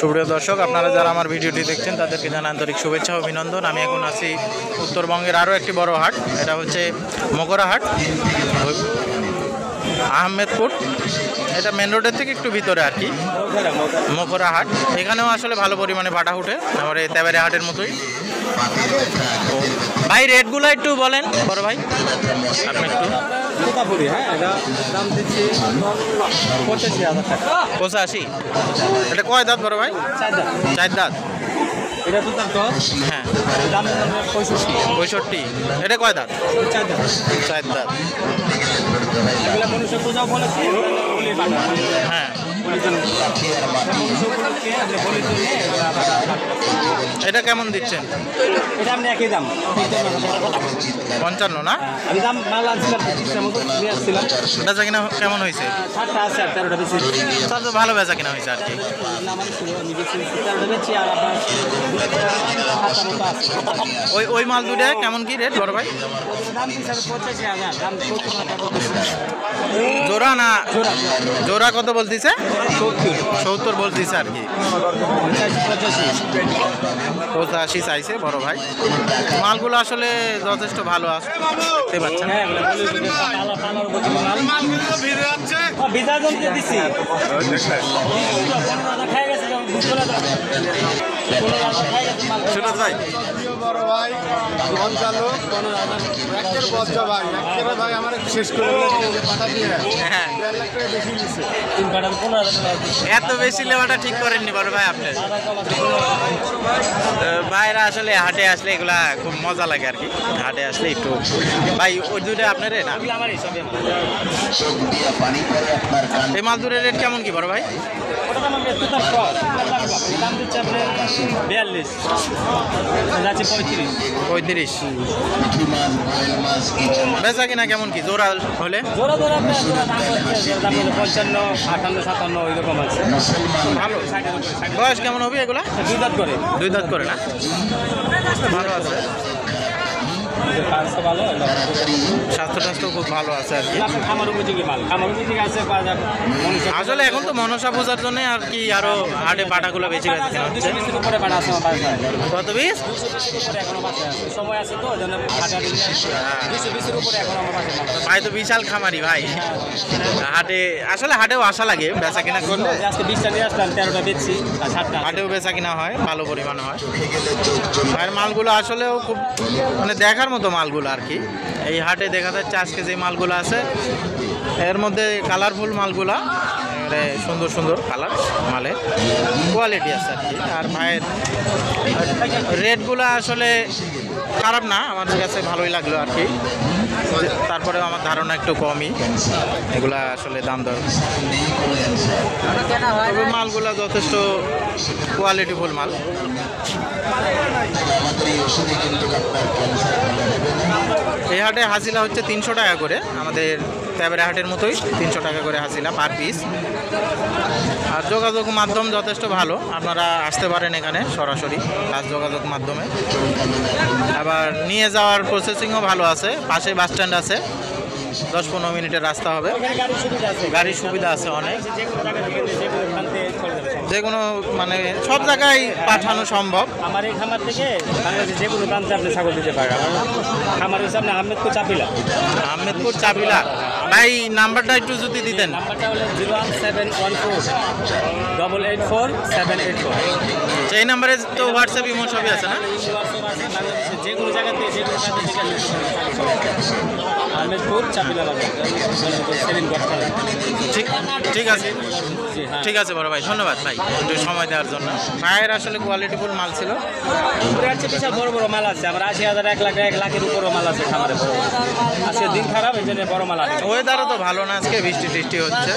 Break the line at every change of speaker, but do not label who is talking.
সুপ্রিয় দর্শক, আপনারা যারা আমার ভিডিওটি দেখছেন তাদেরকে জানাই আন্তরিক শুভেচ্ছা ও অভিনন্দন। আমি এখন আছি উত্তরবঙ্গের আরও একটি বড় হাট, এটা হচ্ছে মকরা হাট, আহমেদপুর। এটা মেন রোডের থেকে একটু ভিতরে আর কি, মকরা হাট। এখানেও আসলে ভালো পরিমাণে পাটা উঠে, আমার এই তেবারে হাটের মতোই। ভাই রেটগুলো একটু বলেন বড় ভাই, আপনি একটু। পঁচাশি। এটা কয় দাঁত বড় ভাই? চার দাঁত। হ্যাঁ, 65। এটা কয় দাঁত? চার দাঁত। হ্যাঁ, এটা কেমন দিচ্ছেন?
এটা আপনি একই দাম
55 না?
আমি দাম মাল আনছিলাম নিয়ে আসছিলাম।
বেচা কিনা কেমন হয়েছে?
7টা আছে আর 13টা বেশি।
সব তো ভালো বেচা কিনা হয়েছে আর কি। ওই মাল দুটা কেমন কি রেট বড় ভাই? জোড়া না জোড়া কত বলতেছে? 70 বলতেছে আর কি। 85 চাইছে বড় ভাই। মালগুলো আসলে যথেষ্ট ভালো আছে, দেখতে পাচ্ছেন। সুরজ ভাই,
বড় ভাই ভাই আমার শেষ করে পাঠা দিয়ে
হ্যাঁ,
1.5 লাখ টাকা বেশি নিচ্ছে।
এত বেশি লেবাটা ঠিক করেননি বড় ভাই আপনি। ভাইরা আসলে হাটে আসলে এগুলা খুব মজা লাগে আর কি, হাটে আসলে একটু। ভাই ওই দুটো আপনার রেট? এই মাল দুটোর রেট কেমন কি বড় ভাই? 35। বেচা কিনা কেমন কি জোড়া হলে?
55-58-57 ওই রকম আছে।
ভালো। বয়স কেমন হবে এগুলা?
2 দাঁত করে।
2 দাঁত করে না? ভালো আছে, স্বাস্থ্য খুব ভালো আছে আর কি।
খামার উপযোগী মাল, খামার উপযোগী আছে।
আসলে এখন তো মনসা পূজার জন্য আর কি আরো হাটে পাটাগুলো বেশি গেছে।
উপরে পাটা আছে আমার বাসায়।
কত পিস?
এখনো বাসায় আছে, সময় আছে তো জন্য 220-এর উপরে এখন আমার বাসায়।
ভাই তো বিশাল খামারি ভাই। হাটে আসলে হাটেও আশা লাগে বেচা কিনা করলে।
আজকে 20টা নিয়ে আসলাম, 13টা বেচছি আর 7টা
হাটেও বেচা কিনা হয়, ভালো পরিমাণে হয়। ভাইয়ের মালগুলো আসলেও খুব মানে দেখার মতো মালগুলো আর কি। এই হাটে দেখা যাচ্ছে আজকে যে মালগুলো আছে এর মধ্যে কালারফুল মালগুলা, সুন্দর সুন্দর কালার মালের কোয়ালিটি আছে আর কি। আর ভাইয়ের রেটগুলো আসলে খারাপ না, আমার কাছে ভালোই লাগলো আর কি। তারপরেও আমার ধারণা একটু কমই, এগুলা আসলে দাম দর। তবে মালগুলা যথেষ্ট কোয়ালিটিফুল মাল। এই হাটে হাসিলা হচ্ছে 300 টাকা করে, আমাদের তেবারে হাটের মতোই 300 টাকা করে হাসিলা পার পিস। আর যোগাযোগ মাধ্যম যথেষ্ট ভালো, আপনারা আসতে পারেন এখানে সরাসরি প্লাস যোগাযোগ মাধ্যমে। আবার নিয়ে যাওয়ার প্রসেসিংও ভালো আছে, পাশে বাস স্ট্যান্ড আছে, 10-15 মিনিটের রাস্তা হবে। গাড়ির সুবিধা আছে অনেক, যে কোনো মানে সব জায়গায় পাঠানো সম্ভব।
আমার এই খামার থেকে বাংলাদেশে যে কোনো প্রান্তে আপনি ছাগল দিতে পারেন। খামারের সামনে আহমেদপুর চাপিলা।
আহমেদপুর চাপিলা। ভাই নাম্বারটা একটু যদি দিতেন।
নাম্বারটা হলো 01714-884-784।
এই নাম্বারে তো হোয়াটসঅ্যাপ ইমো সবই আছে না?
যে কোনো জায়গাতে যে কোনো প্রান্তে থেকে আহমেদপুর চাপিলা বাজার সেলিম গড়।
ঠিক আছে, ঠিক আছে বড় ভাই, ধন্যবাদ ভাই একটু সময় দেওয়ার জন্য। ভাইয়ের আসলে কোয়ালিটিফুল মাল ছিল।
বিশাল বড় বড় মাল আছে আমার, 80,000, 1 লাখ, 1 লাখের উপরও মাল আছে খামারে। আজকে দিন খারাপ, এই জন্য বড় মাল আছে।
ওয়েদারও তো ভালো না, আজকে বৃষ্টি টিষ্টি হচ্ছে।